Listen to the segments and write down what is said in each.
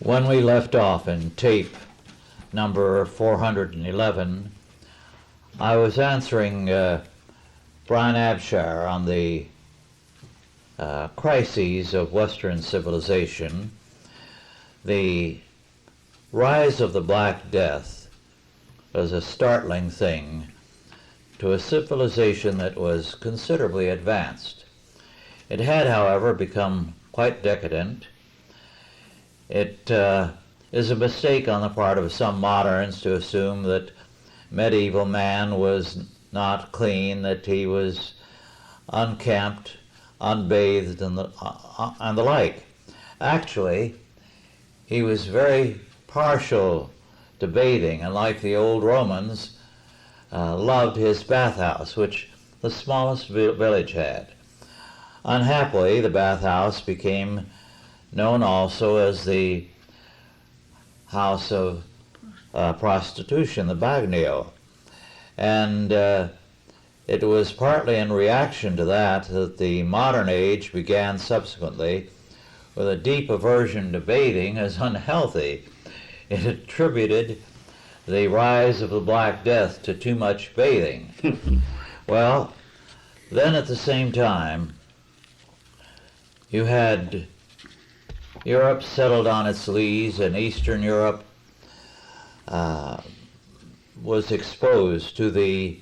When we left off in tape number 411, I was answering Brian Abshire on the crises of Western civilization. The rise of the Black Death was a startling thing to a civilization that was considerably advanced. It had, however, become quite decadent. It is a mistake on the part of some moderns to assume that medieval man was not clean, that he was unkempt, unbathed, and the like. Actually, he was very partial to bathing, and like the old Romans, loved his bathhouse, which the smallest village had. Unhappily, the bathhouse became known also as the house of prostitution, the bagnio. And it was partly in reaction to that the modern age began subsequently with a deep aversion to bathing as unhealthy. It attributed the rise of the Black Death to too much bathing. Well, then at the same time, you had Europe settled on its lees, and Eastern Europe was exposed to the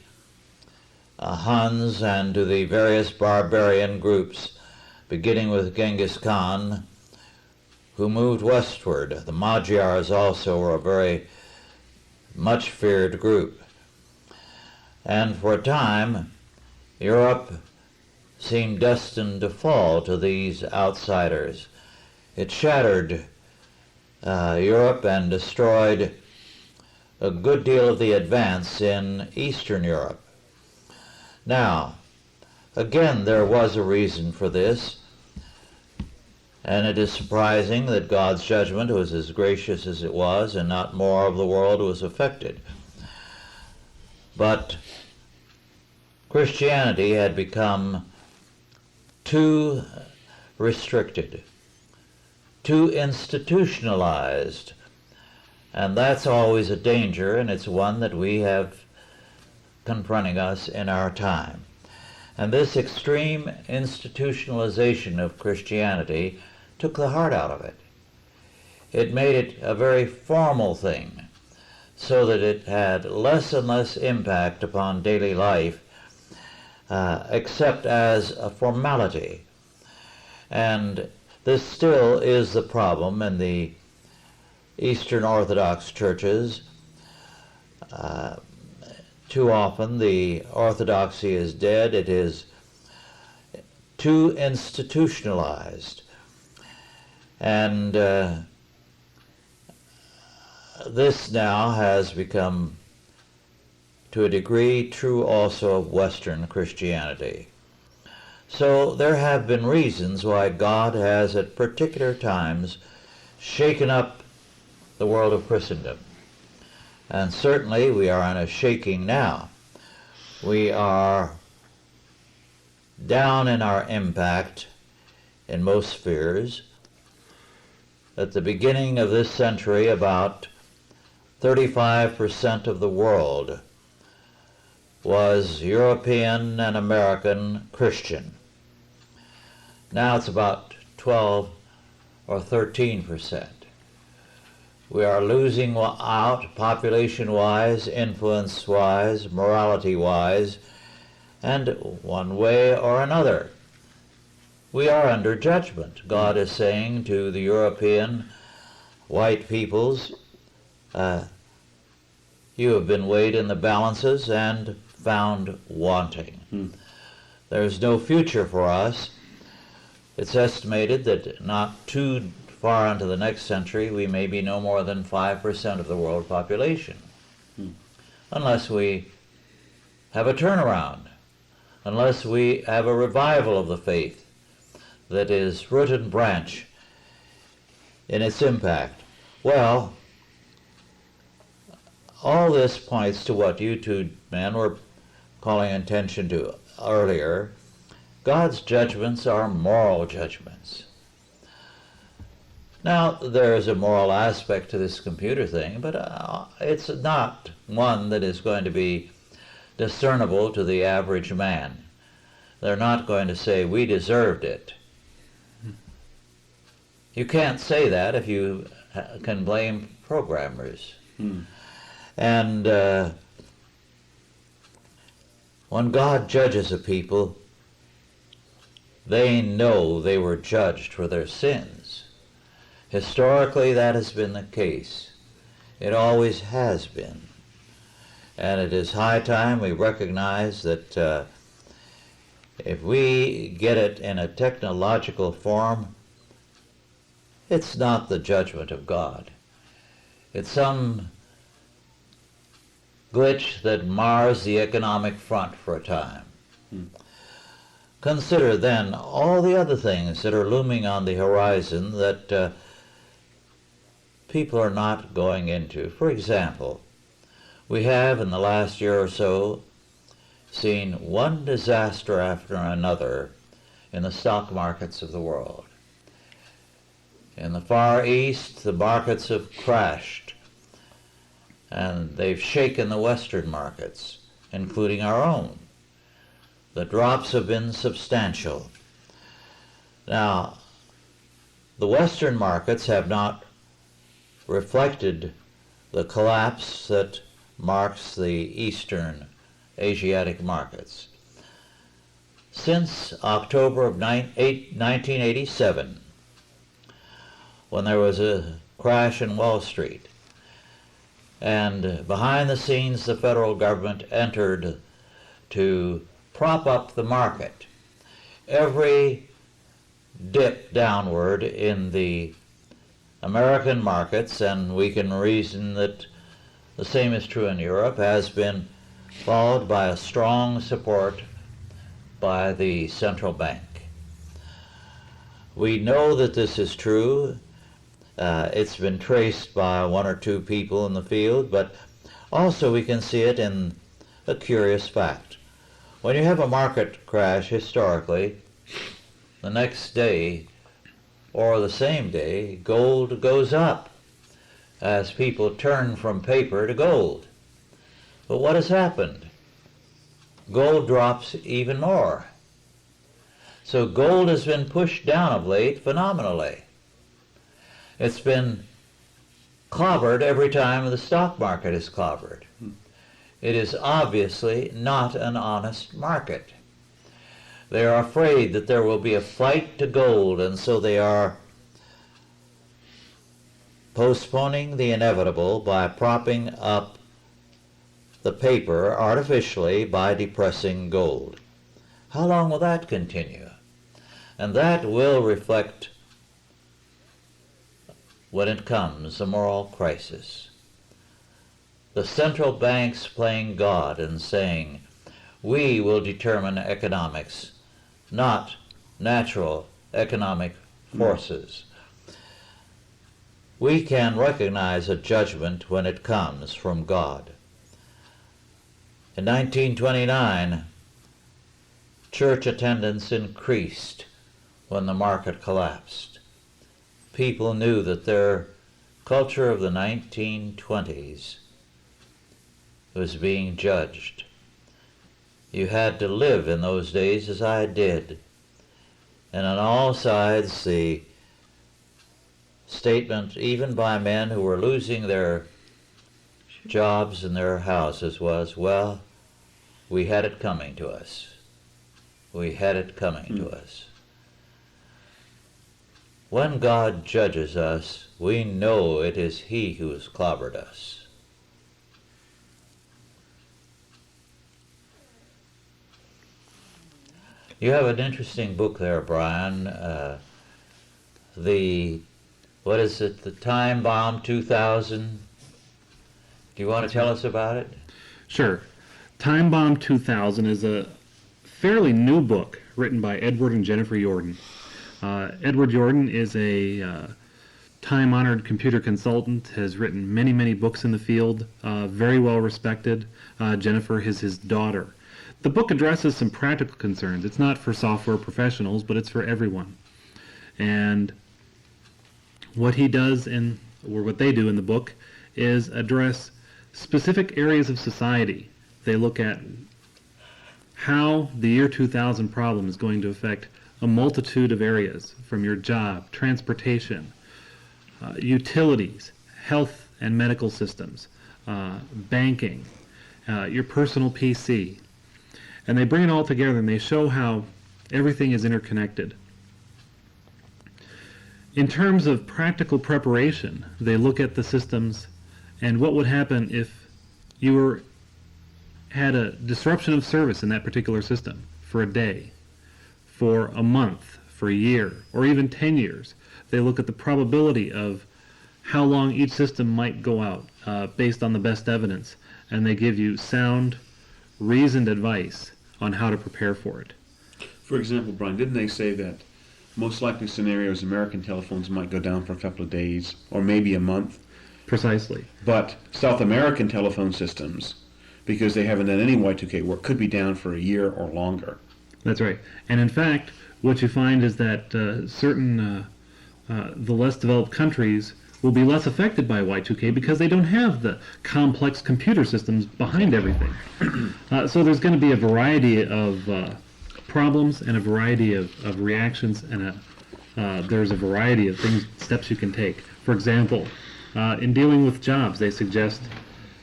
Huns and to the various barbarian groups, beginning with Genghis Khan, who moved westward. The Magyars also were a very much feared group. And for a time, Europe seemed destined to fall to these outsiders. It shattered Europe and destroyed a good deal of the advance in Eastern Europe. Now, again, there was a reason for this, and it is surprising that God's judgment was as gracious as it was, and not more of the world was affected. But Christianity had become too restricted, too institutionalized, and that's always a danger, and it's one that we have confronting us in our time. And this extreme institutionalization of Christianity took the heart out of it. It made it a very formal thing, so that it had less and less impact upon daily life, except as a formality. And this still is the problem in the Eastern Orthodox churches. Too often the orthodoxy is dead. It is too institutionalized. And this now has become, to a degree, true also of Western Christianity. So there have been reasons why God has at particular times shaken up the world of Christendom. And certainly we are in a shaking now. We are down in our impact in most spheres. At the beginning of this century, about 35% of the world was European and American Christian. Now it's about 12 or 13%. We are losing out population-wise, influence-wise, morality-wise, and one way or another. We are under judgment. God is saying to the European white peoples, you have been weighed in the balances and found wanting. There's no future for us. It's estimated that not too far into the next century, we may be no more than 5% of the world population, unless we have a turnaround, unless we have a revival of the faith that is root and branch in its impact. Well, all this points to what you two men were calling attention to earlier. God's judgments are moral judgments. Now, there is a moral aspect to this computer thing, but it's not one that is going to be discernible to the average man. They're not going to say, we deserved it. You can't say that if you can blame programmers. And when God judges a people, they know they were judged for their sins. Historically, that has been the case. It always has been. And it is high time we recognize that if we get it in a technological form, it's not the judgment of God. It's some glitch that mars the economic front for a time. Consider then all the other things that are looming on the horizon that people are not going into. For example, we have in the last year or so seen one disaster after another in the stock markets of the world. In the Far East, the markets have crashed, and they've shaken the Western markets, including our own. The drops have been substantial. Now, the Western markets have not reflected the collapse that marks the Eastern Asiatic markets. Since October of 1987, when there was a crash in Wall Street, and behind the scenes the federal government entered to prop up the market, every dip downward in the American markets, and we can reason that the same is true in Europe, has been followed by a strong support by the central bank. We know that this is true. It's been traced by one or two people in the field, but also we can see it in a curious fact. When you have a market crash historically, the next day or the same day, gold goes up as people turn from paper to gold. But what has happened? Gold drops even more. So gold has been pushed down of late phenomenally. It's been clobbered every time the stock market is clobbered. It is obviously not an honest market. They are afraid that there will be a flight to gold, and so they are postponing the inevitable by propping up the paper artificially by depressing gold. How long will that continue? And that will reflect, when it comes, a moral crisis. The central banks playing God and saying, we will determine economics, not natural economic forces. We can recognize a judgment when it comes from God. In 1929, church attendance increased when the market collapsed. People knew that their culture of the 1920s was being judged. You had to live in those days as I did. And on all sides, the statement, even by men who were losing their jobs and their houses, was, well, we had it coming to us. We had it coming to us. When God judges us, we know it is He who has clobbered us. You have an interesting book there, Brian. What is it, the Time Bomb 2000? Do you want to tell us about it? Sure. Time Bomb 2000 is a fairly new book written by Edward and Jennifer Jordan. Edward Jordan is a time-honored computer consultant, has written many, many books in the field, very well respected. Jennifer is his daughter. The book addresses some practical concerns. It's not for software professionals, but it's for everyone. And What he does or what they do in the book is address specific areas of society. They look at how the year 2000 problem is going to affect a multitude of areas, from your job, transportation, utilities, health and medical systems, banking, your personal PC. And they bring it all together and they show how everything is interconnected. In terms of practical preparation, they look at the systems and what would happen if you had a disruption of service in that particular system for a day, for a month, for a year, or even 10 years. They look at the probability of how long each system might go out based on the best evidence, and they give you sound, reasoned advice on how to prepare for it. For example, Brian, didn't they say that most likely scenarios, American telephones might go down for a couple of days or maybe a month? Precisely. But South American telephone systems, because they haven't done any Y2K work, could be down for a year or longer. That's right. And in fact, what you find is that the less developed countries will be less affected by Y2K because they don't have the complex computer systems behind everything. So there's going to be a variety of problems and a variety of reactions, and there's a variety of steps you can take. For example, in dealing with jobs, they suggest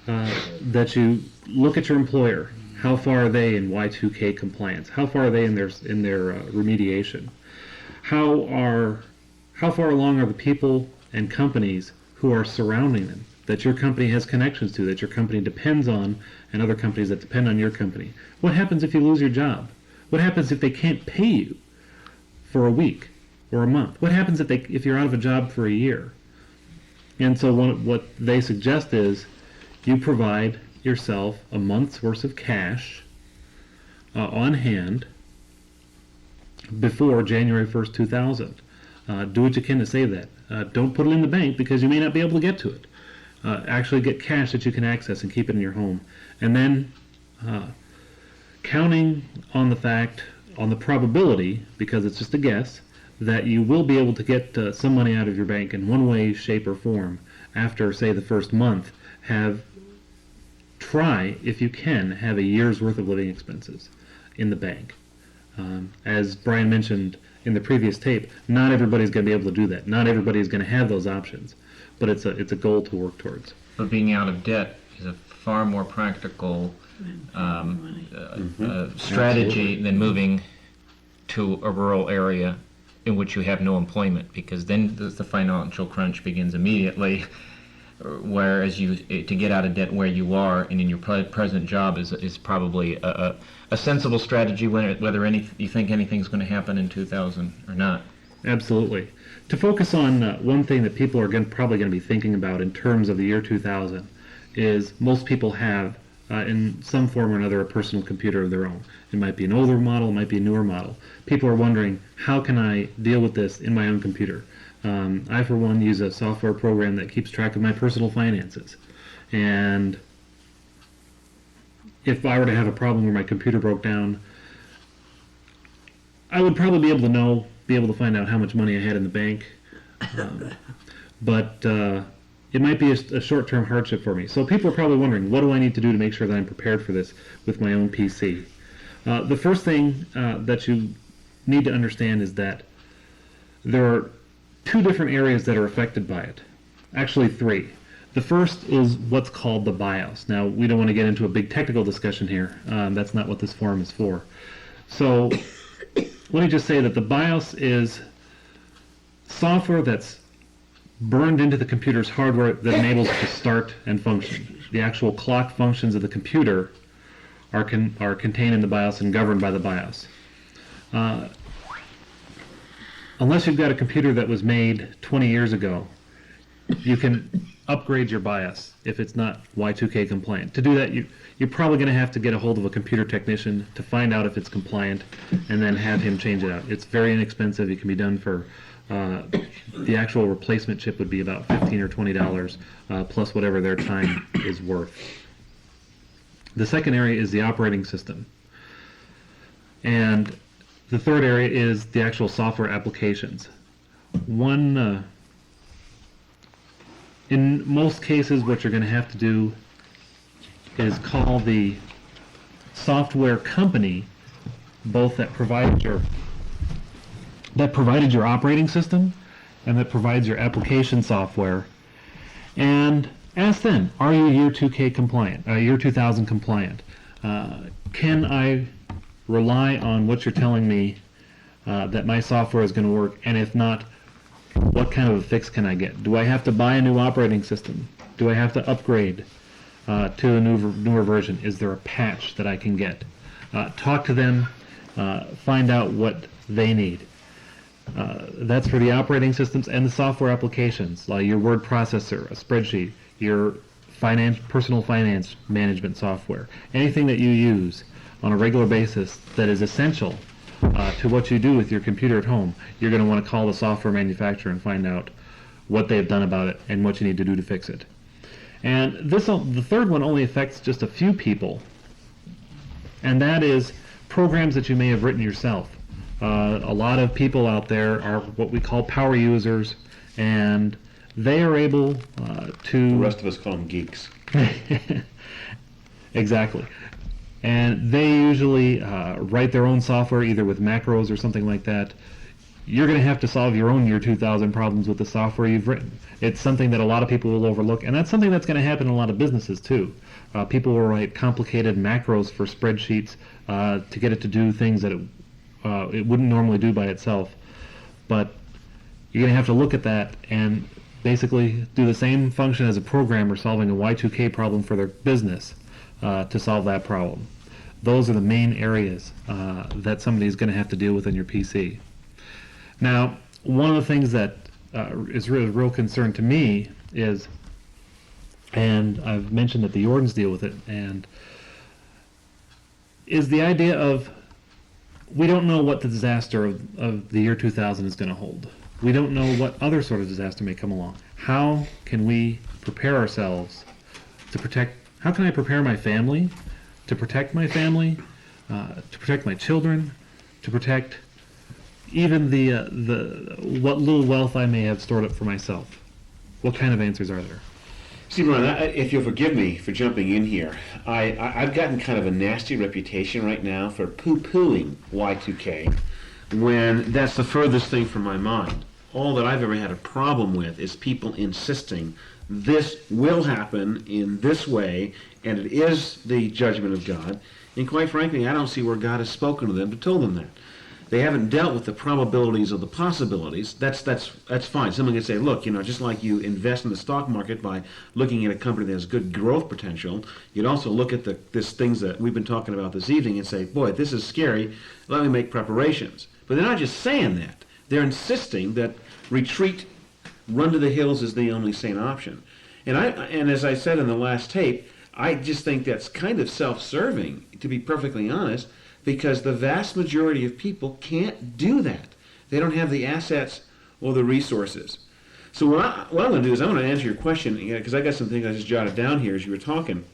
that you look at your employer. How far are they in Y2K compliance? How far are they in their remediation? How far along are the people and companies who are surrounding them, that your company has connections to, that your company depends on, and other companies that depend on your company? What happens if you lose your job? What happens if they can't pay you for a week or a month? What happens if you're out of a job for a year? And so what they suggest is you provide yourself a month's worth of cash on hand before January 1st, 2000. Do what you can to save that. Don't put it in the bank because you may not be able to get to it. Actually get cash that you can access and keep it in your home. And then counting on the probability, because it's just a guess, that you will be able to get some money out of your bank in one way, shape, or form after, say, the first month. Try, if you can, have a year's worth of living expenses in the bank. As Brian mentioned in the previous tape, not everybody's going to be able to do that. Not everybody's going to have those options, but it's a goal to work towards. But being out of debt is a far more practical strategy than moving to a rural area in which you have no employment, because then the financial crunch begins immediately. Whereas to get out of debt where you are and in your present job is probably a sensible strategy, whether you think anything's going to happen in 2000 or not. Absolutely. To focus on one thing that people are probably going to be thinking about in terms of the year 2000 is most people have, in some form or another, a personal computer of their own. It might be an older model, it might be a newer model. People are wondering, how can I deal with this in my own computer? I, for one, use a software program that keeps track of my personal finances. And if I were to have a problem where my computer broke down, I would probably be able to find out how much money I had in the bank. But it might be a short-term hardship for me. So people are probably wondering, what do I need to do to make sure that I'm prepared for this with my own PC? The first thing that you need to understand is that there are two different areas that are affected by it. Actually, three. The first is what's called the BIOS. Now, we don't want to get into a big technical discussion here. That's not what this forum is for. So, let me just say that the BIOS is software that's burned into the computer's hardware that enables it to start and function. The actual clock functions of the computer are contained in the BIOS and governed by the BIOS. Unless you've got a computer that was made 20 years ago, you can upgrade your BIOS if it's not Y2K compliant. To do that, you're probably going to have to get a hold of a computer technician to find out if it's compliant and then have him change it out. It's very inexpensive. It can be done for, the actual replacement chip would be about $15 or $20 plus whatever their time is worth. The second area is the operating system. And the third area is the actual software applications. One In most cases, what you're going to have to do is call the software company, both that provided your operating system and that provides your application software, and ask them, are you year 2K compliant, year 2000 compliant? Can I rely on what you're telling me that my software is going to work? And if not, what kind of a fix can I get? Do I have to buy a new operating system? Do I have to upgrade to a newer version? Is there a patch that I can get? Talk to them, find out what they need. That's for the operating systems and the software applications, like your word processor, a spreadsheet, your personal finance management software. Anything that you use on a regular basis that is essential to what you do with your computer at home, you're going to want to call the software manufacturer and find out what they've done about it and what you need to do to fix it. And the third one only affects just a few people, and that is programs that you may have written yourself. A lot of people out there are what we call power users, and they are able to... The rest of us call them geeks. Exactly. And they usually write their own software, either with macros or something like that. You're going to have to solve your own year 2000 problems with the software you've written. It's something that a lot of people will overlook, and that's something that's going to happen in a lot of businesses too. People will write complicated macros for spreadsheets to get it to do things that it wouldn't normally do by itself. But you're going to have to look at that and basically do the same function as a programmer solving a Y2K problem for their business to solve that problem. Those are the main areas that somebody's going to have to deal with in your PC. Now, one of the things that is really a real concern to me is, and I've mentioned that the Jordans deal with it, and is the idea of we don't know what the disaster of the year 2000 is going to hold. We don't know what other sort of disaster may come along. How can we prepare ourselves to protect? How can I prepare my family, to protect my family, to protect my children, to protect even the what little wealth I may have stored up for myself? What kind of answers are there? See, Brian, if you'll forgive me for jumping in here, I've gotten kind of a nasty reputation right now for poo-pooing Y2K when that's the furthest thing from my mind. All that I've ever had a problem with is people insisting this will happen in this way, and it is the judgment of God. And quite frankly, I don't see where God has spoken to them to tell them that. They haven't dealt with the probabilities of the possibilities. That's fine. Someone can say, look, just like you invest in the stock market by looking at a company that has good growth potential, you'd also look at these things that we've been talking about this evening and say, boy, this is scary. Let me make preparations. But they're not just saying that. They're insisting that retreat, run to the hills is the only sane option. And as I said in the last tape, I just think that's kind of self-serving, to be perfectly honest, because the vast majority of people can't do that. They don't have the assets or the resources. So what I'm going to do is I'm going to answer your question, because I got some things I just jotted down here as you were talking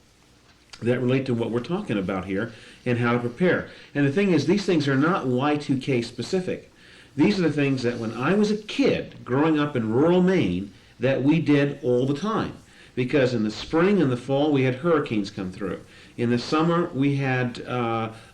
that relate to what we're talking about here and how to prepare. And the thing is, these things are not Y2K specific. These are the things that when I was a kid growing up in rural Maine that we did all the time. Because in the spring and the fall we had hurricanes come through. In the summer we had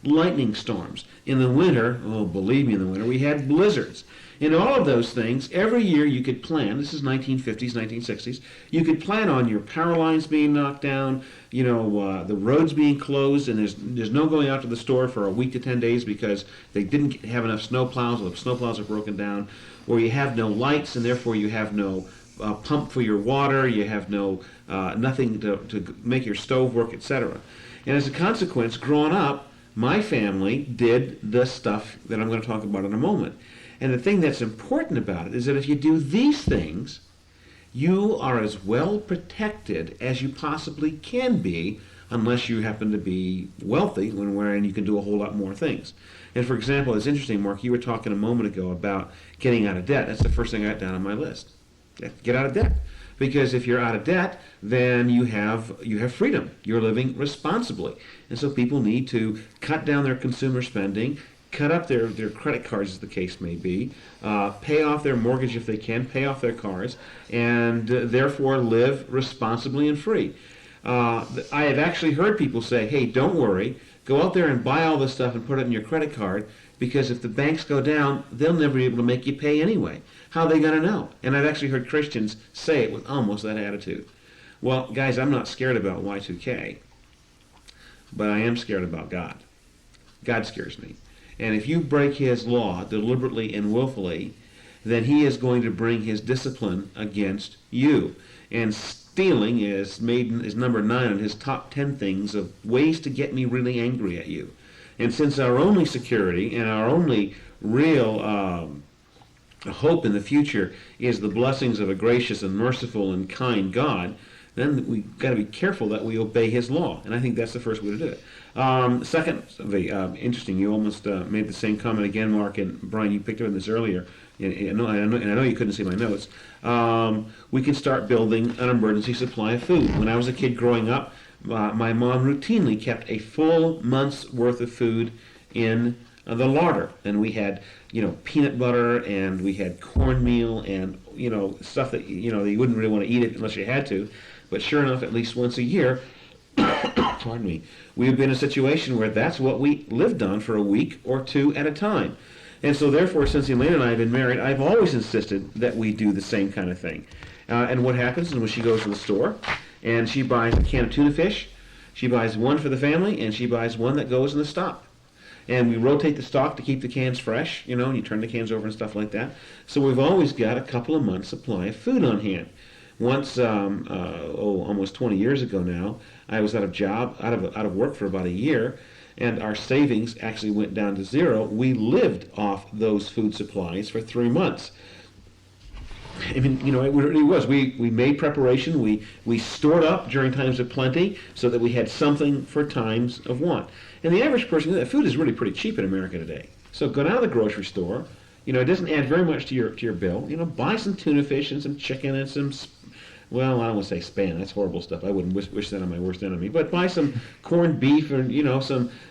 lightning storms. In the winter, oh believe me, in the winter we had blizzards. In all of those things, every year you could plan, this is 1950s, 1960s, you could plan on your power lines being knocked down, the roads being closed, and there's no going out to the store for a week to 10 days because they didn't have enough snowplows, or the snowplows are broken down, or you have no lights and therefore you have no pump for your water, you have no nothing to make your stove work, etc. And as a consequence, growing up, my family did the stuff that I'm going to talk about in a moment. And the thing that's important about it is that if you do these things, you are as well protected as you possibly can be, unless you happen to be wealthy, wherein you can do a whole lot more things. And for example, it's interesting, Mark, you were talking a moment ago about getting out of debt. That's the first thing I got down on my list. Get out of debt. Because if you're out of debt, then you have freedom. You're living responsibly. And so people need to cut down their consumer spending, cut up their credit cards, as the case may be, pay off their mortgage if they can, pay off their cars, and therefore live responsibly and free. I have actually heard people say, hey, don't worry, go out there and buy all this stuff and put it in your credit card, because if the banks go down, they'll never be able to make you pay anyway. How are they going to know? And I've actually heard Christians say it with almost that attitude. Well, guys, I'm not scared about Y2K, but I am scared about God. God scares me. And if you break his law deliberately and willfully, then he is going to bring his discipline against you. And stealing is number 9 on his top 10 things of ways to get me really angry at you. And since our only security and our only real hope in the future is the blessings of a gracious and merciful and kind God, then we've got to be careful that we obey his law. And I think that's the first way to do it. Secondly, interesting, you almost made the same comment again, Mark, and Brian, you picked up on this earlier, and I know you couldn't see my notes. We can start building an emergency supply of food. When I was a kid growing up, my mom routinely kept a full month's worth of food in the larder. And we had, peanut butter, and we had cornmeal, and, stuff that, you wouldn't really want to eat it unless you had to. But sure enough, at least once a year, pardon me, we've been in a situation where that's what we lived on for a week or two at a time. And so therefore, since Elaine and I have been married, I've always insisted that we do the same kind of thing. And what happens is when she goes to the store and she buys a can of tuna fish, she buys one for the family, and she buys one that goes in the stock. And we rotate the stock to keep the cans fresh, and you turn the cans over and stuff like that. So we've always got a couple of months' supply of food on hand. Once, almost 20 years ago now, I was out of work for about a year, and our savings actually went down to zero. We lived off those food supplies for 3 months. I mean, it really was. We made preparation. We stored up during times of plenty so that we had something for times of want. And the average person, food is really pretty cheap in America today. So go down to the grocery store. It doesn't add very much to your bill. Buy some tuna fish and some chicken and some, well, I don't want to say spam. That's horrible stuff. I wouldn't wish that on my worst enemy. But buy some corned beef and,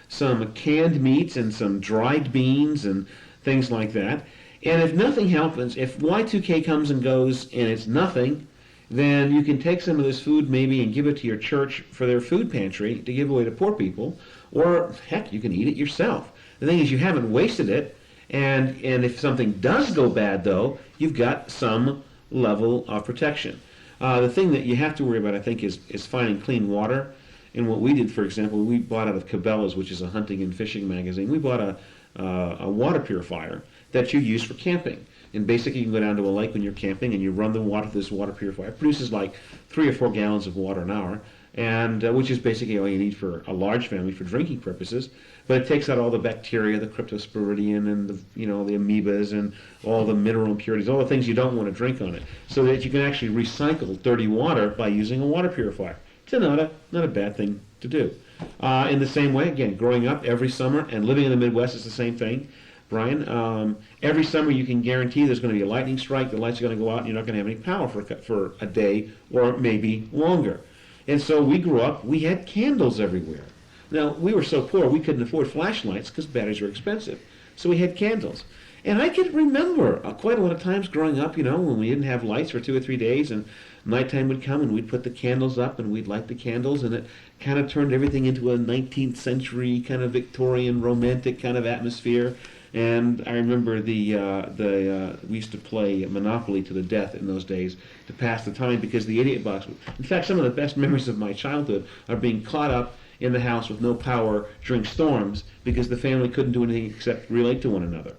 some canned meats and some dried beans and things like that. And if nothing happens, if Y2K comes and goes and it's nothing, then you can take some of this food maybe and give it to your church for their food pantry to give away to poor people. Or, heck, you can eat it yourself. The thing is, you haven't wasted it. And if something does go bad, though, you've got some level of protection. The thing that you have to worry about, I think, is finding clean water. And what we did, for example, we bought out of Cabela's, which is a hunting and fishing magazine, we bought a water purifier that you use for camping. And basically, you can go down to a lake when you're camping, and you run the water through this water purifier. It produces like 3 or 4 gallons of water an hour, and which is basically all you need for a large family for drinking purposes. But it takes out all the bacteria, the cryptosporidium, and the amoebas, and all the mineral impurities, all the things you don't want to drink on it, so that you can actually recycle dirty water by using a water purifier. It's not a bad thing to do. In the same way, again, growing up every summer and living in the Midwest is the same thing. Brian, every summer you can guarantee there's going to be a lightning strike, the lights are going to go out, and you're not going to have any power for a day or maybe longer. And so we grew up, we had candles everywhere. Now, we were so poor we couldn't afford flashlights because batteries were expensive. So we had candles. And I can remember quite a lot of times growing up, when we didn't have lights for 2 or 3 days, and nighttime would come and we'd put the candles up and we'd light the candles, and it kind of turned everything into a 19th century kind of Victorian romantic kind of atmosphere. And I remember we used to play Monopoly to the death in those days to pass the time, because the idiot box. In fact, some of the best memories of my childhood are being caught up in the house with no power during storms because the family couldn't do anything except relate to one another.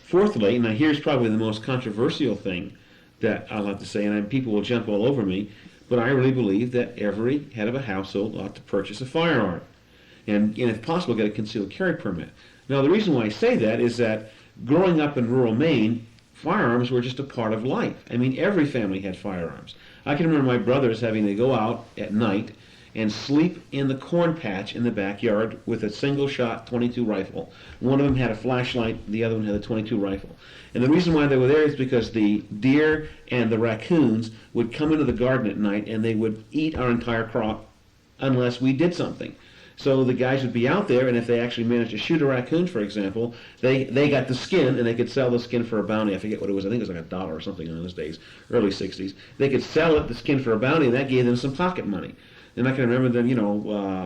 Fourthly, now here's probably the most controversial thing that I'll have to say, and people will jump all over me, but I really believe that every head of a household ought to purchase a firearm. And if possible, get a concealed carry permit. Now, the reason why I say that is that growing up in rural Maine, firearms were just a part of life. I mean, every family had firearms. I can remember my brothers having to go out at night and sleep in the corn patch in the backyard with a single-shot .22 rifle. One of them had a flashlight, the other one had a .22 rifle. And the reason why they were there is because the deer and the raccoons would come into the garden at night and they would eat our entire crop unless we did something. So the guys would be out there, and if they actually managed to shoot a raccoon, for example, they got the skin, and they could sell the skin for a bounty. I forget what it was. I think it was like $1 or something in those days, early 60s. They could sell it, the skin, for a bounty, and that gave them some pocket money. And I can remember them,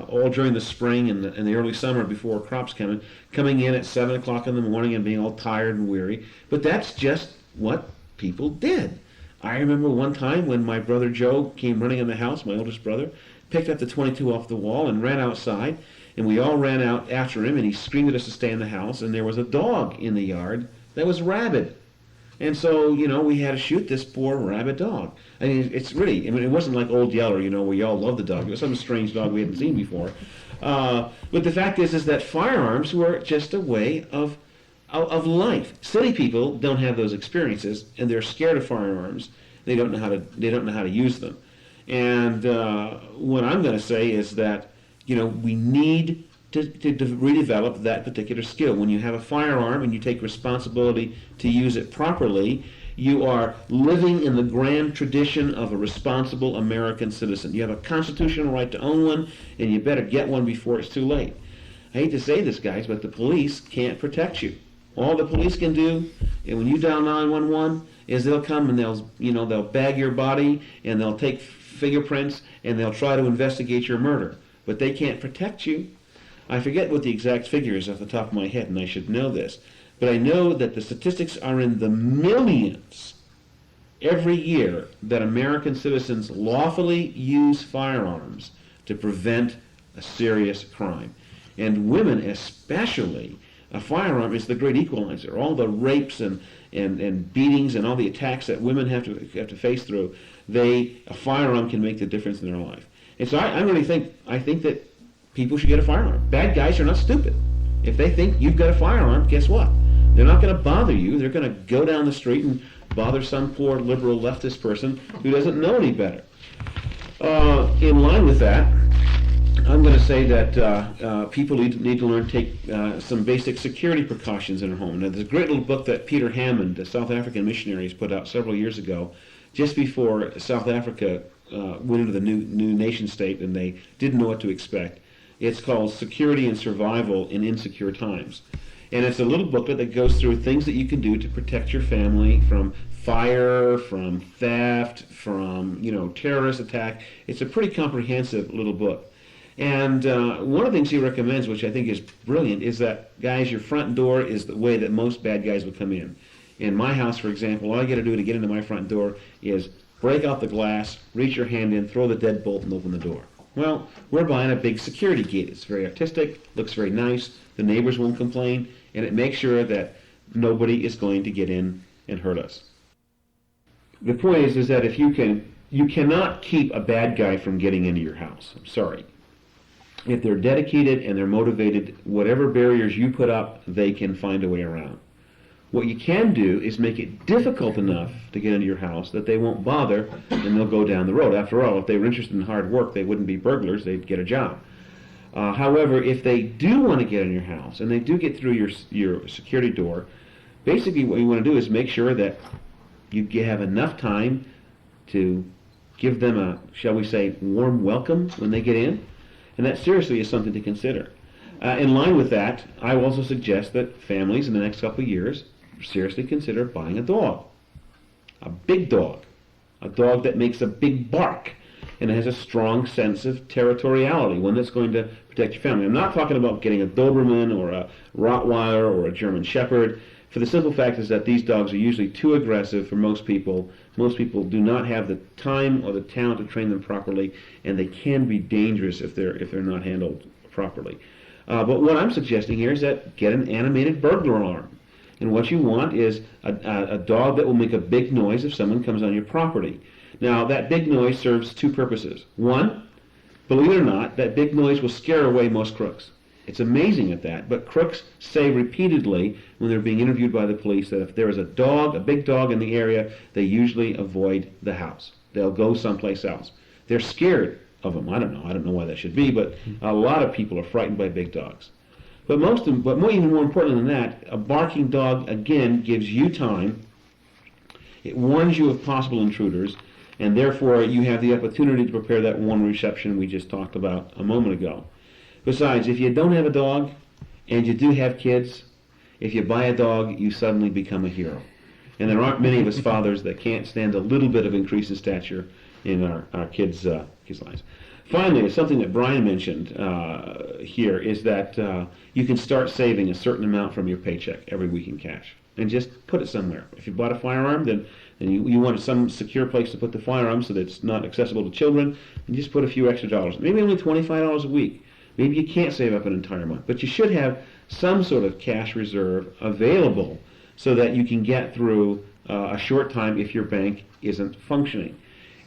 all during the spring and the early summer before crops coming in at 7 o'clock in the morning and being all tired and weary. But that's just what people did. I remember one time when my brother Joe came running in the house, my oldest brother, picked up the .22 off the wall and ran outside, and we all ran out after him, and he screamed at us to stay in the house, and there was a dog in the yard that was rabid. And so, we had to shoot this poor rabid dog. I mean, it wasn't like Old Yeller, where you all loved the dog. It was some strange dog we hadn't seen before. But the fact is that firearms were just a way of life. City people don't have those experiences, and they're scared of firearms. They don't know how to use them. And what I'm going to say is that we need to redevelop that particular skill. When you have a firearm and you take responsibility to use it properly, you are living in the grand tradition of a responsible American citizen. You have a constitutional right to own one, and you better get one before it's too late. I hate to say this, guys, but the police can't protect you. All the police can do, and when you dial 911, is they'll come and they'll bag your body, and they'll take fingerprints, and they'll try to investigate your murder. But they can't protect you. I forget what the exact figure is off the top of my head, and I should know this. But I know that the statistics are in the millions every year that American citizens lawfully use firearms to prevent a serious crime. And women especially, a firearm is the great equalizer. All the rapes and beatings and all the attacks that women have to face through, a firearm can make the difference in their life. And so I think that people should get a firearm. Bad guys are not stupid. If they think you've got a firearm, guess what? They're not going to bother you. They're going to go down the street and bother some poor liberal leftist person who doesn't know any better. In line with that, I'm going to say that people need to learn to take some basic security precautions in their home. Now, there's a great little book that Peter Hammond, a South African missionary, put out several years ago, just before South Africa went into the new nation state and they didn't know what to expect. It's called Security and Survival in Insecure Times. And it's a little booklet that goes through things that you can do to protect your family from fire, from theft, from terrorist attack. It's a pretty comprehensive little book. And one of the things he recommends, which I think is brilliant, is that, guys, your front door is the way that most bad guys will come in. In my house, for example, all I got to do to get into my front door is break out the glass, reach your hand in, throw the deadbolt, and open the door. Well, we're buying a big security gate. It's very artistic, looks very nice, the neighbors won't complain, and it makes sure that nobody is going to get in and hurt us. The point is that if you cannot keep a bad guy from getting into your house. I'm sorry. If they're dedicated and they're motivated, whatever barriers you put up, they can find a way around. What you can do is make it difficult enough to get into your house that they won't bother and they'll go down the road. After all, if they were interested in hard work, they wouldn't be burglars, they'd get a job. However, if they do want to get in your house and they do get through your security door, basically what you want to do is make sure that you have enough time to give them a, shall we say, warm welcome when they get in. And that seriously is something to consider. In line with that, I will also suggest that families in the next couple of years seriously consider buying a dog. A big dog. A dog that makes a big bark and has a strong sense of territoriality, one that's going to protect your family. I'm not talking about getting a Doberman or a Rottweiler or a German Shepherd. For the simple fact is that these dogs are usually too aggressive for most people. Most people do not have the time or the talent to train them properly, and they can be dangerous if they're not handled properly. But what I'm suggesting here is that get an animated burglar alarm. And what you want is a dog that will make a big noise if someone comes on your property. Now, that big noise serves two purposes. One, believe it or not, that big noise will scare away most crooks. It's amazing at that, but crooks say repeatedly when they're being interviewed by the police that if there is a big dog in the area, they usually avoid the house. They'll go someplace else. They're scared of them. I don't know why that should be, but a lot of people are frightened by big dogs. But even more important than that, a barking dog, again, gives you time. It warns you of possible intruders, and therefore you have the opportunity to prepare that warm reception we just talked about a moment ago. Besides, if you don't have a dog and you do have kids, if you buy a dog, you suddenly become a hero. And there aren't many of us fathers that can't stand a little bit of increase in stature in our kids' lives. Finally, something that Brian mentioned here is that you can start saving a certain amount from your paycheck every week in cash, and just put it somewhere. If you bought a firearm, then you want some secure place to put the firearm so that it's not accessible to children, and just put a few extra dollars, maybe only $25 a week. Maybe you can't save up an entire month, but you should have some sort of cash reserve available so that you can get through a short time if your bank isn't functioning.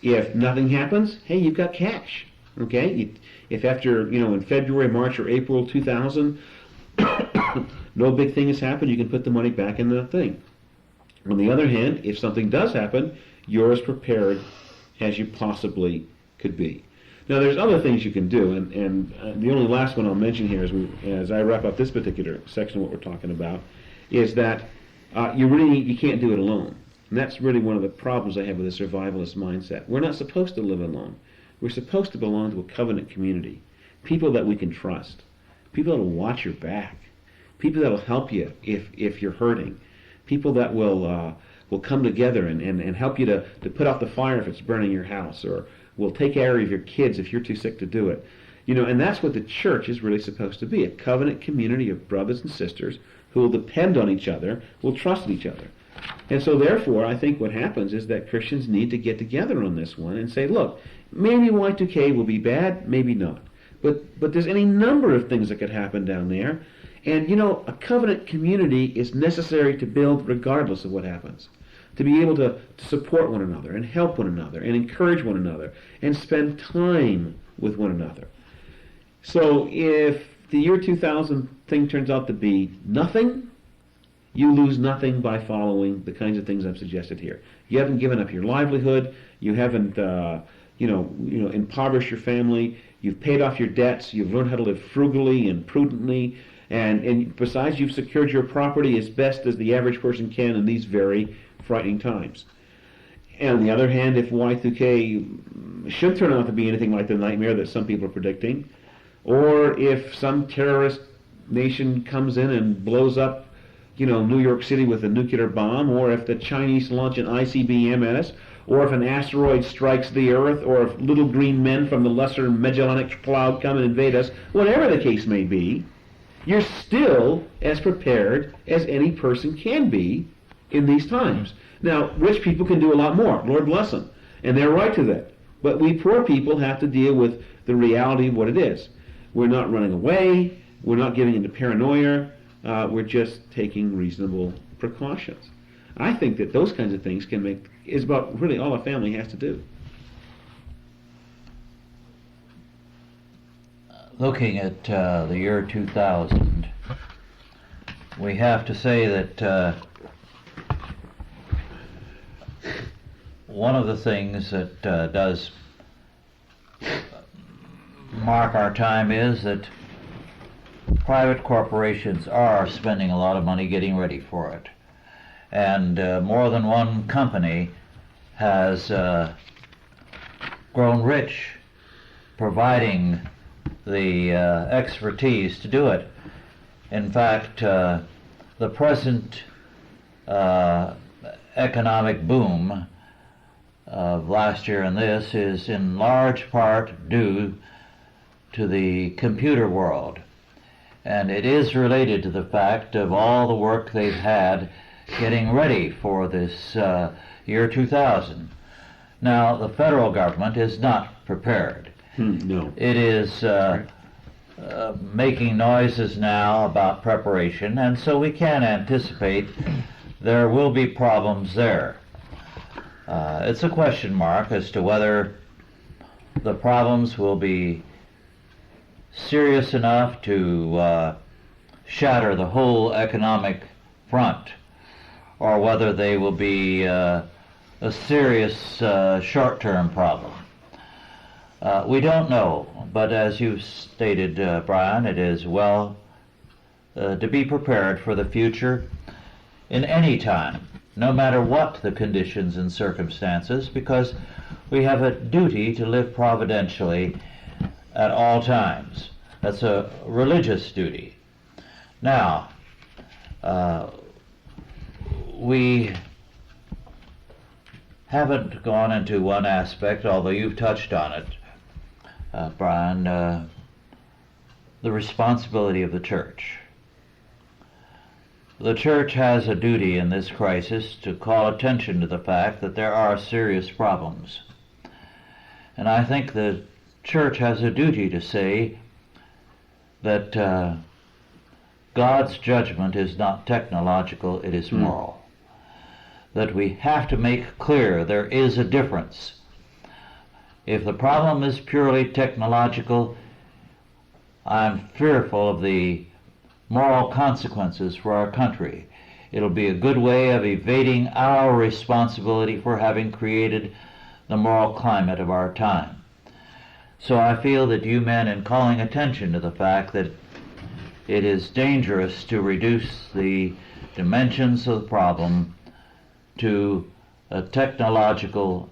If nothing happens, hey, you've got cash. Okay? If after, in February, March, or April 2000, no big thing has happened, you can put the money back in the thing. On the other hand, if something does happen, you're as prepared as you possibly could be. Now, there's other things you can do, and the only last one I'll mention here as I wrap up this particular section of what we're talking about, is that you can't do it alone. And that's really one of the problems I have with the survivalist mindset. We're not supposed to live alone. We're supposed to belong to a covenant community, people that we can trust, people that will watch your back, people that will help you if you're hurting, people that will come together and help you to put out the fire if it's burning your house, or will take care of your kids if you're too sick to do it. And that's what the church is really supposed to be, a covenant community of brothers and sisters who will depend on each other, will trust each other. And so therefore, I think what happens is that Christians need to get together on this one and say, look, maybe Y2K will be bad, maybe not. But there's any number of things that could happen down there. And, a covenant community is necessary to build regardless of what happens. To be able to support one another and help one another and encourage one another and spend time with one another. So if the year 2000 thing turns out to be nothing, you lose nothing by following the kinds of things I've suggested here. You haven't given up your livelihood. You haven't, impoverished your family. You've paid off your debts. You've learned how to live frugally and prudently. And besides, you've secured your property as best as the average person can in these very frightening times. And on the other hand, if Y2K should turn out to be anything like the nightmare that some people are predicting, or if some terrorist nation comes in and blows up New York City with a nuclear bomb, or if the Chinese launch an ICBM at us, or if an asteroid strikes the Earth, or if little green men from the Lesser Magellanic Cloud come and invade us, whatever the case may be, you're still as prepared as any person can be in these times. Now, rich people can do a lot more. Lord bless them. And they're right to that. But we poor people have to deal with the reality of what it is. We're not running away. We're not giving into paranoia. We're just taking reasonable precautions. I think that those kinds of things is about really all a family has to do. Looking at the year 2000, we have to say that one of the things that does mark our time is that private corporations are spending a lot of money getting ready for it. And more than one company has grown rich providing the expertise to do it. In fact, the present economic boom of last year and this is in large part due to the computer world. And it is related to the fact of all the work they've had getting ready for this year 2000. Now, the federal government is not prepared. No. It is making noises now about preparation, and so we can anticipate there will be problems there. It's a question mark as to whether the problems will be serious enough to shatter the whole economic front, or whether they will be a serious short-term problem. We don't know, but as you stated, Brian, it is well to be prepared for the future in any time, no matter what the conditions and circumstances, because we have a duty to live providentially at all times. That's a religious duty. Now, we haven't gone into one aspect, although you've touched on it, Brian, the responsibility of the church. The church has a duty in this crisis to call attention to the fact that there are serious problems. And I think the church has a duty to say that God's judgment is not technological, it is moral. That we have to make clear there is a difference. If the problem is purely technological, I'm fearful of the moral consequences for our country. It'll be a good way of evading our responsibility for having created the moral climate of our time. So I feel that you men, in calling attention to the fact that it is dangerous to reduce the dimensions of the problem to a technological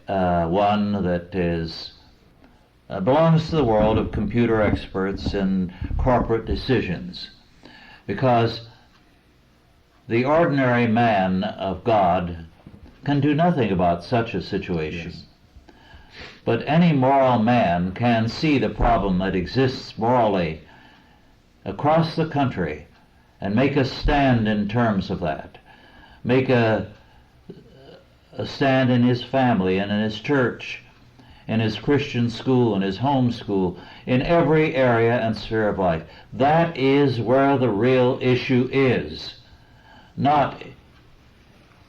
one that is belongs to the world of computer experts and corporate decisions, because the ordinary man of God can do nothing about such a situation. Yes. But any moral man can see the problem that exists morally across the country and make a stand in terms of that. Make a stand in his family and in his church, in his Christian school, in his home school, in every area and sphere of life. That is where the real issue is, not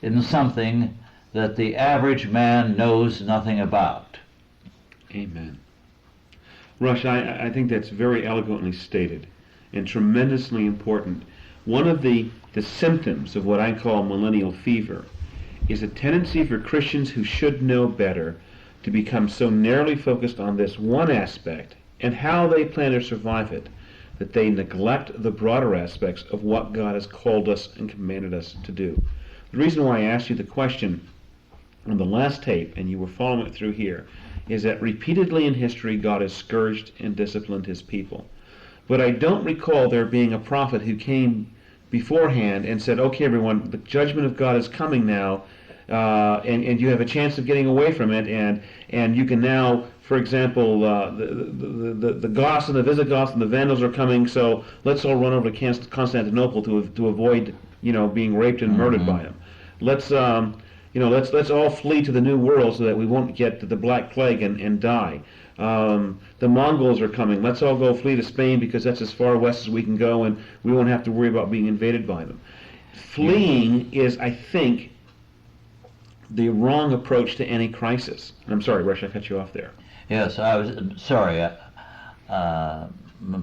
in something that the average man knows nothing about. Amen. Rush, I think that's very eloquently stated and tremendously important. One of the symptoms of what I call millennial fever is a tendency for Christians who should know better to become so narrowly focused on this one aspect and how they plan to survive it that they neglect the broader aspects of what God has called us and commanded us to do. The reason why I asked you the question on the last tape, and you were following it through here, is that repeatedly in history God has scourged and disciplined his people. But I don't recall there being a prophet who came beforehand and said, okay, everyone, the judgment of God is coming now, and you have a chance of getting away from it, and you can now, for example, the Goths and the Visigoths and the Vandals are coming, so let's all run over to Constantinople to avoid, being raped and murdered by them. Let's all flee to the New World so that we won't get the Black Plague and die. The Mongols are coming. Let's all go flee to Spain because that's as far west as we can go, and we won't have to worry about being invaded by them. Fleeing is, I think, the wrong approach to any crisis. And I'm sorry, Rush, I cut you off there. Yes, I was sorry.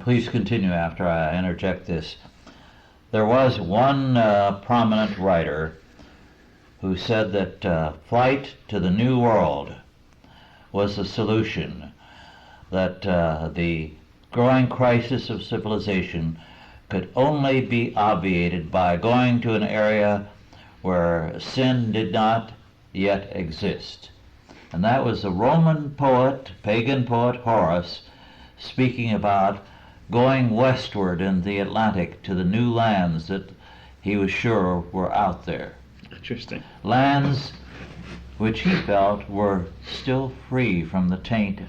Please continue after I interject this. There was one prominent writer who said that flight to the New World was the solution, that the growing crisis of civilization could only be obviated by going to an area where sin did not yet exist. And that was the Roman poet, pagan poet Horace, speaking about going westward in the Atlantic to the new lands that he was sure were out there. Interesting. Lands which he felt were still free from the taint,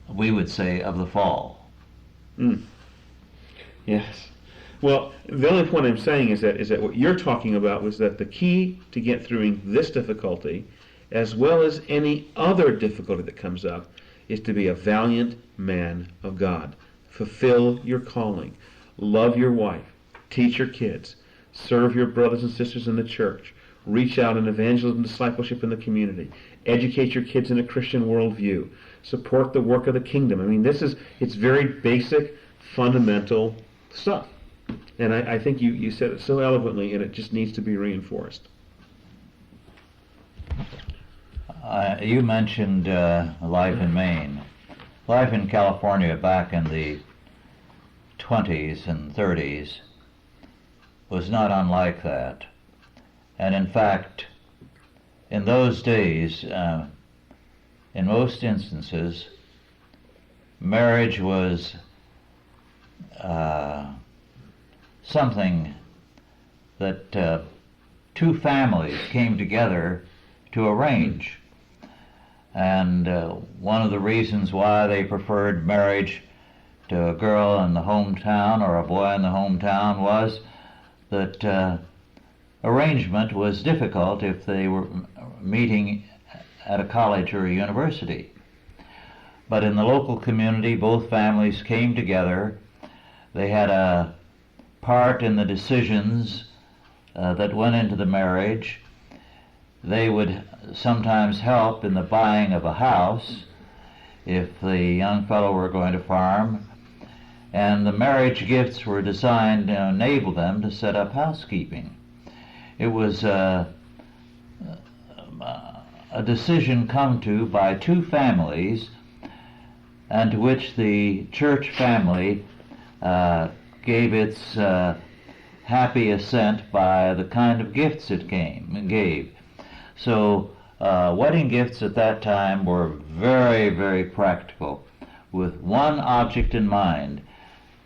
we would say, of the fall. Yes. Well, the only point I'm saying is that what you're talking about was that the key to get through this difficulty, as well as any other difficulty that comes up, is to be a valiant man of God. Fulfill your calling. Love your wife. Teach your kids. Serve your brothers and sisters in the church. Reach out in evangelism and discipleship in the community. Educate your kids in a Christian worldview. Support the work of the kingdom. I mean, it's very basic, fundamental stuff. And I think you said it so eloquently, and it just needs to be reinforced. You mentioned life in Maine. Life in California back in the 20s and 30s was not unlike that. And in fact, in those days, in most instances, marriage was something that two families came together to arrange. And one of the reasons why they preferred marriage to a girl in the hometown or a boy in the hometown was that arrangement was difficult if they were meeting at a college or a university. But in the local community, both families came together. They had a part in the decisions that went into the marriage. They would sometimes help in the buying of a house if the young fellow were going to farm, and the marriage gifts were designed to enable them to set up housekeeping. It was a decision come to by two families, and to which the church family gave its happy assent by the kind of gifts it gave. So wedding gifts at that time were very, very practical, with one object in mind: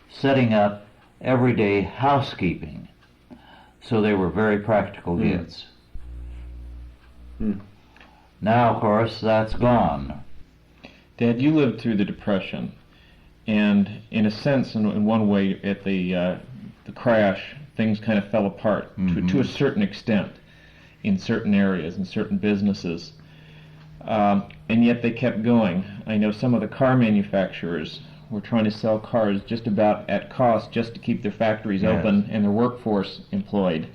setting up everyday housekeeping. So they were very practical gifts. Now, of course, that's gone. Dad, you lived through the Depression, and in a sense, in one way, at the crash, things kind of fell apart to a certain extent in certain areas, in certain businesses, and yet they kept going. I know some of the car manufacturers were trying to sell cars just about at cost just to keep their factories open and their workforce employed.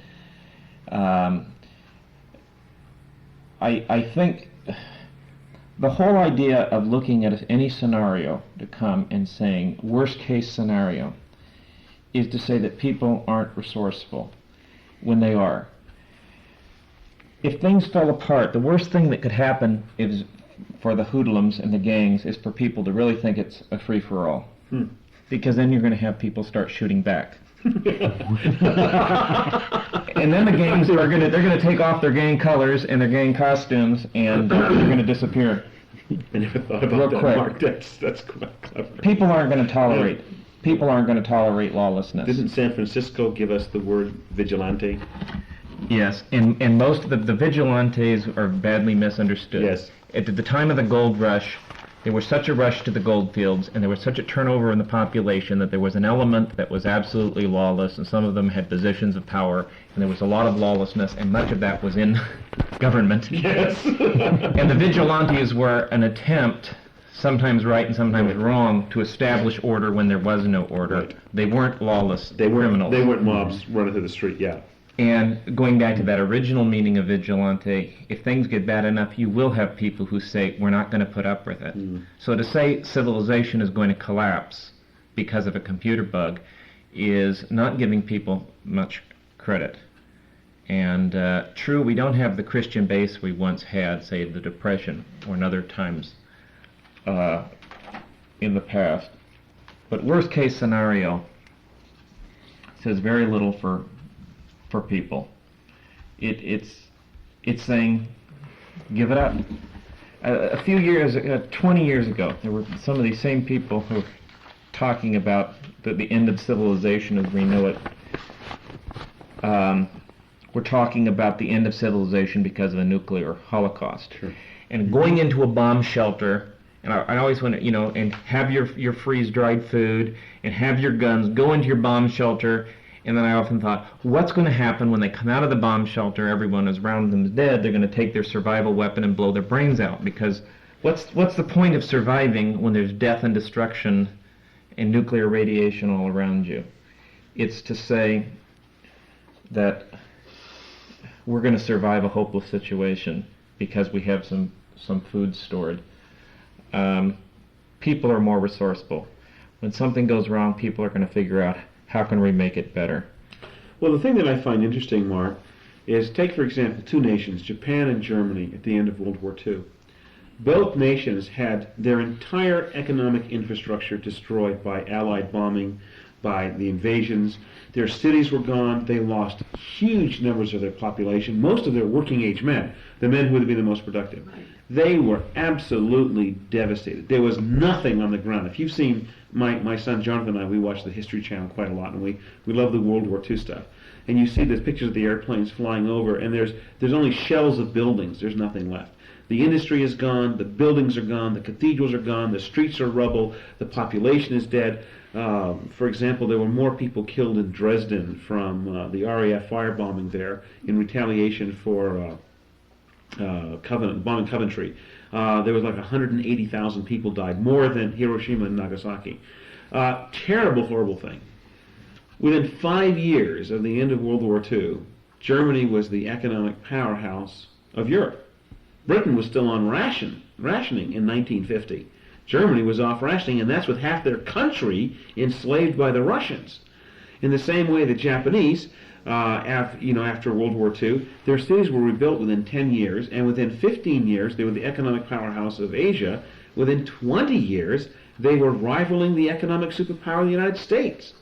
I think the whole idea of looking at any scenario to come and saying worst case scenario is to say that people aren't resourceful when they are. If things fell apart, the worst thing that could happen is for the hoodlums and the gangs is for people to really think it's a free-for-all. Because then you're going to have people start shooting back. And then the gangs they're going to take off their gang colors and their gang costumes, and they're going to disappear. I never thought about that, quick. Mark. That's quite clever. People aren't going to tolerate lawlessness. Didn't San Francisco give us the word vigilante? Yes, and most of the vigilantes are badly misunderstood. Yes. At the time of the gold rush, there was such a rush to the gold fields, and there was such a turnover in the population that there was an element that was absolutely lawless, and some of them had positions of power, and there was a lot of lawlessness, and much of that was in government. Yes. And the vigilantes were an attempt, sometimes right and sometimes wrong, to establish order when there was no order. Right. They weren't lawless criminals. They weren't mobs running through the street, yeah. And going back to that original meaning of vigilante, if things get bad enough, you will have people who say, we're not going to put up with it. So to say civilization is going to collapse because of a computer bug is not giving people much credit. And true, we don't have the Christian base we once had, say, the Depression or in other times in the past. But worst case scenario says very little for people. It's saying, give it up. A few years, 20 years ago, there were some of these same people who were talking about the end of civilization as we know it. We're talking about the end of civilization because of a nuclear holocaust. Sure. And going into a bomb shelter, and I always want to, and have your freeze-dried food, and have your guns, go into your bomb shelter. And then I often thought, what's going to happen when they come out of the bomb shelter, everyone is around them is dead, they're going to take their survival weapon and blow their brains out. Because what's the point of surviving when there's death and destruction and nuclear radiation all around you? It's to say that we're going to survive a hopeless situation because we have some food stored. People are more resourceful. When something goes wrong, people are going to figure out, how can we make it better? Well, the thing that I find interesting, Mark, is take, for example, two nations, Japan and Germany, at the end of World War II. Both nations had their entire economic infrastructure destroyed by Allied bombing, by the invasions. Their cities were gone. They lost huge numbers of their population, most of their working age men, the men who would have been the most productive. They were absolutely devastated. There was nothing on the ground. If you've seen my son Jonathan and I, we watch the History Channel quite a lot, and we love the World War II stuff. And you see the pictures of the airplanes flying over, and there's only shells of buildings. There's nothing left. The industry is gone, the buildings are gone, the cathedrals are gone, the streets are rubble, the population is dead. For example, there were more people killed in Dresden from the RAF firebombing there in retaliation for bombing Coventry. There was like 180,000 people died, more than Hiroshima and Nagasaki. Terrible, horrible thing. Within 5 years of the end of World War II, Germany was the economic powerhouse of Europe. Britain was still on rationing in 1950. Germany was off rationing, and that's with half their country enslaved by the Russians. In the same way, the Japanese, after World War II, their cities were rebuilt within 10 years, and within 15 years, they were the economic powerhouse of Asia. Within 20 years, they were rivaling the economic superpower of the United States.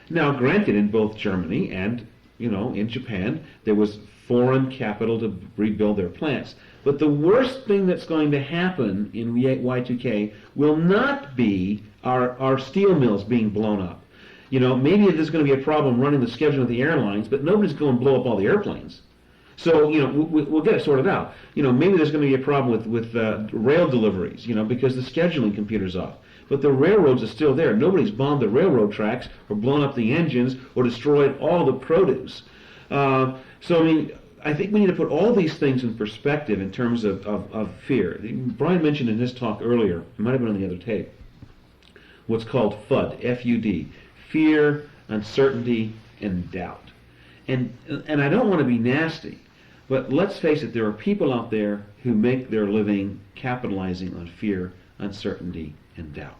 Now, granted, in both Germany and, in Japan, there was foreign capital to rebuild their plants. But the worst thing that's going to happen in Y2K will not be our steel mills being blown up. Maybe there's going to be a problem running the schedule of the airlines, but nobody's going to blow up all the airplanes. So, we'll get it sorted out. Maybe there's going to be a problem with rail deliveries, because the scheduling computer's off. But the railroads are still there. Nobody's bombed the railroad tracks or blown up the engines or destroyed all the produce. I think we need to put all these things in perspective in terms of fear. Brian mentioned in his talk earlier, it might have been on the other tape, what's called FUD, F-U-D, fear, uncertainty, and doubt. And I don't want to be nasty, but let's face it, there are people out there who make their living capitalizing on fear, uncertainty, and doubt.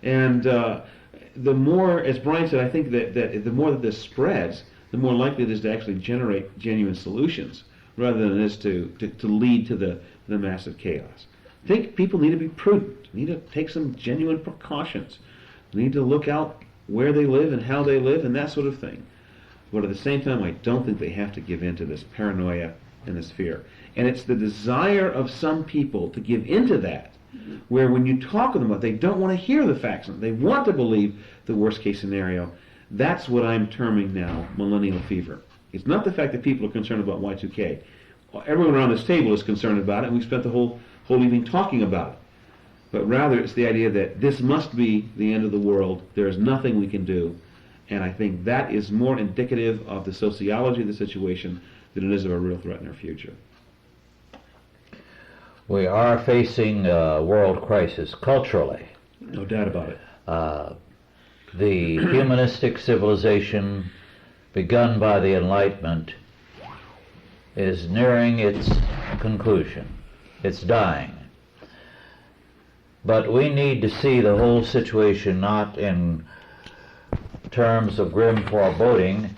And the more, as Brian said, I think that the more that this spreads, the more likely it is to actually generate genuine solutions rather than it is to lead to the massive chaos. I think people need to be prudent, need to take some genuine precautions, need to look out where they live and how they live and that sort of thing. But at the same time, I don't think they have to give in to this paranoia and this fear. And it's the desire of some people to give into that, where when you talk with them, they don't want to hear the facts. They want to believe the worst case scenario. That's what I'm terming now millennial fever. It's not the fact that people are concerned about Y2K. Everyone around this table is concerned about it, and we spent the whole evening talking about it. But rather, it's the idea that this must be the end of the world. There is nothing we can do. And I think that is more indicative of the sociology of the situation than it is of a real threat in our future. We are facing a world crisis culturally. No doubt about it. The humanistic civilization begun by the Enlightenment is nearing its conclusion. It's dying. But we need to see the whole situation not in terms of grim foreboding,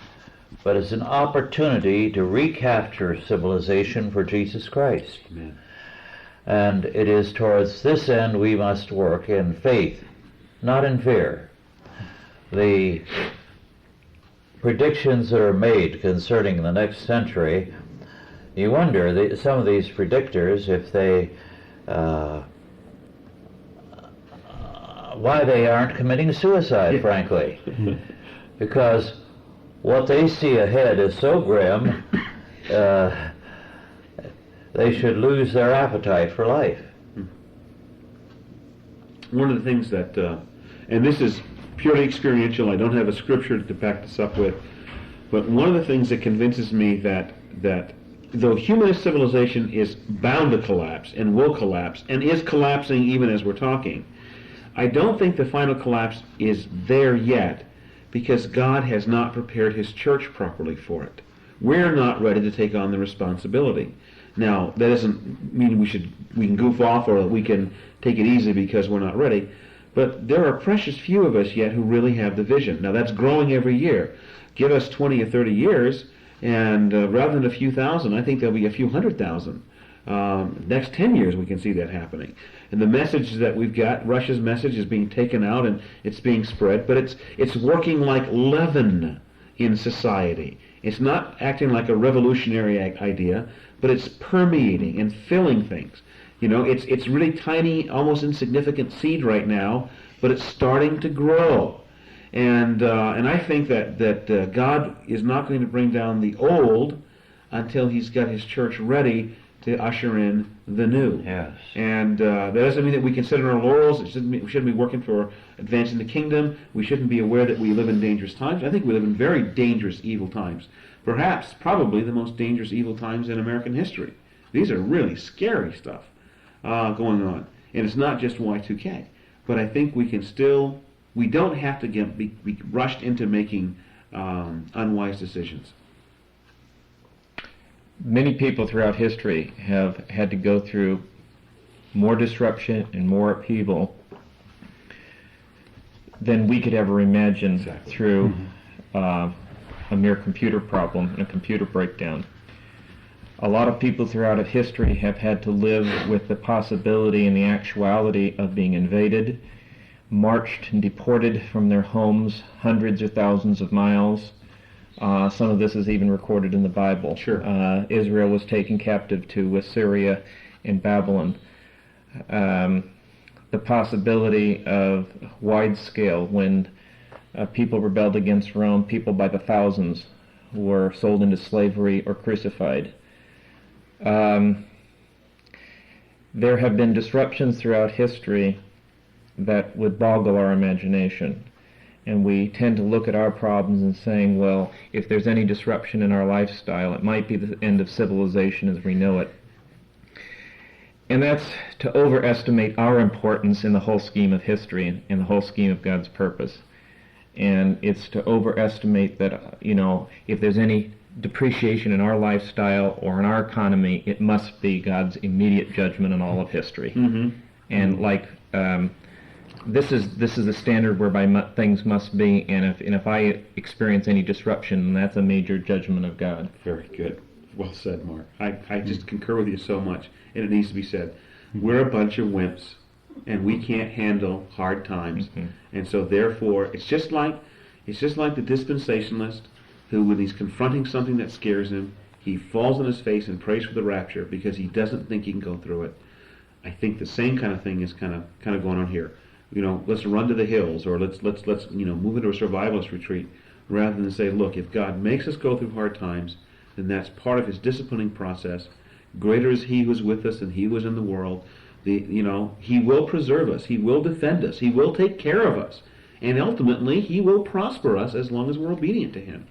but as an opportunity to recapture civilization for Jesus Christ. Amen. And it is towards this end we must work in faith, not in fear. The predictions that are made concerning the next century, you wonder, some of these predictors, if they, why they aren't committing suicide, frankly. Because what they see ahead is so grim, they should lose their appetite for life. One of the things that, and this is purely experiential, I don't have a scripture to back this up with, but one of the things that convinces me that though humanist civilization is bound to collapse and will collapse and is collapsing even as we're talking, I don't think the final collapse is there yet because God has not prepared his church properly for it. We're not ready to take on the responsibility. Now, that doesn't mean we can goof off or we can take it easy because we're not ready, but there are precious few of us yet who really have the vision. Now, that's growing every year. Give us 20 or 30 years, and rather than a few thousand, I think there'll be a few 100,000 Next 10 years, we can see that happening. And the message that we've got, Russia's message, is being taken out and it's being spread, but it's working like leaven in society. It's not acting like a revolutionary idea, but it's permeating and filling things. You know, it's really tiny, almost insignificant seed right now, but it's starting to grow. And I think that God is not going to bring down the old until He's got His church ready to usher in the new. Yes. And that doesn't mean that we can sit on our laurels. We shouldn't be working for advancing the kingdom. We shouldn't be aware that we live in dangerous times. I think we live in very dangerous, evil times. Perhaps, probably the most dangerous, evil times in American history. These are really scary stuff going on. And it's not just Y2K. But I think we can still, we don't have to be rushed into making unwise decisions. Many people throughout history have had to go through more disruption and more upheaval than we could ever imagine. Exactly. Through a mere computer problem and a computer breakdown. A lot of people throughout history have had to live with the possibility and the actuality of being invaded, marched and deported from their homes hundreds or thousands of miles. Some of this is even recorded in the Bible. Sure. Israel was taken captive to Assyria and Babylon. The possibility of wide scale when people rebelled against Rome, people by the thousands were sold into slavery or crucified. There have been disruptions throughout history that would boggle our imagination. And we tend to look at our problems and saying, well, if there's any disruption in our lifestyle, it might be the end of civilization as we know it. And that's to overestimate our importance in the whole scheme of history and in the whole scheme of God's purpose. And it's to overestimate that, if there's any depreciation in our lifestyle or in our economy, it must be God's immediate judgment on all of history. Mm-hmm. And this is the standard whereby things must be, and if I experience any disruption, that's a major judgment of God. Very good. Well said, Mark. I just concur with you so much, and it needs to be said. We're a bunch of wimps, and we can't handle hard times, and so therefore, it's just like the dispensationalist who, when he's confronting something that scares him, he falls on his face and prays for the rapture because he doesn't think he can go through it. I think the same kind of thing is kind of going on here. Let's run to the hills, or let's move into a survivalist retreat, rather than say, look, if God makes us go through hard times, then that's part of His disciplining process. Greater is He who is with us than he who is in the world. He will preserve us. He will defend us. He will take care of us, and ultimately He will prosper us as long as we're obedient to Him.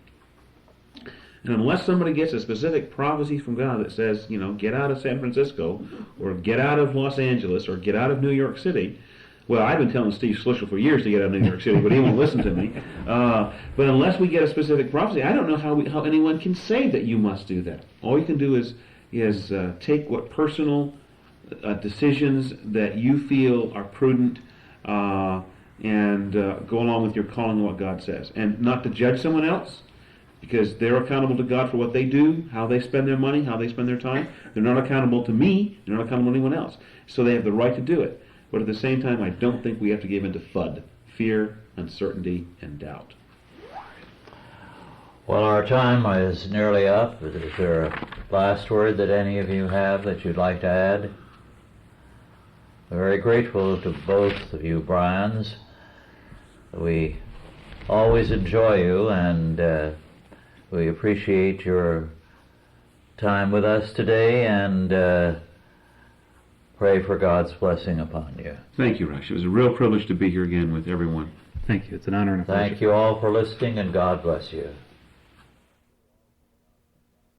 And unless somebody gets a specific prophecy from God that says, get out of San Francisco, or get out of Los Angeles, or get out of New York City. Well, I've been telling Steve Schlichtel for years to get out of New York City, but he won't listen to me. But unless we get a specific prophecy, I don't know how anyone can say that you must do that. All you can do is take what personal decisions that you feel are prudent and go along with your calling and what God says. And not to judge someone else, because they're accountable to God for what they do, how they spend their money, how they spend their time. They're not accountable to me. They're not accountable to anyone else. So they have the right to do it. But at the same time, I don't think we have to give in to FUD, fear, uncertainty, and doubt. Well, our time is nearly up. Is there a last word that any of you have that you'd like to add? We're very grateful to both of you, Bryans. We always enjoy you, and we appreciate your time with us today, and pray for God's blessing upon you. Thank you, Rush. It was a real privilege to be here again with everyone. Thank you. It's an honor and a pleasure. Thank you all for listening, and God bless you.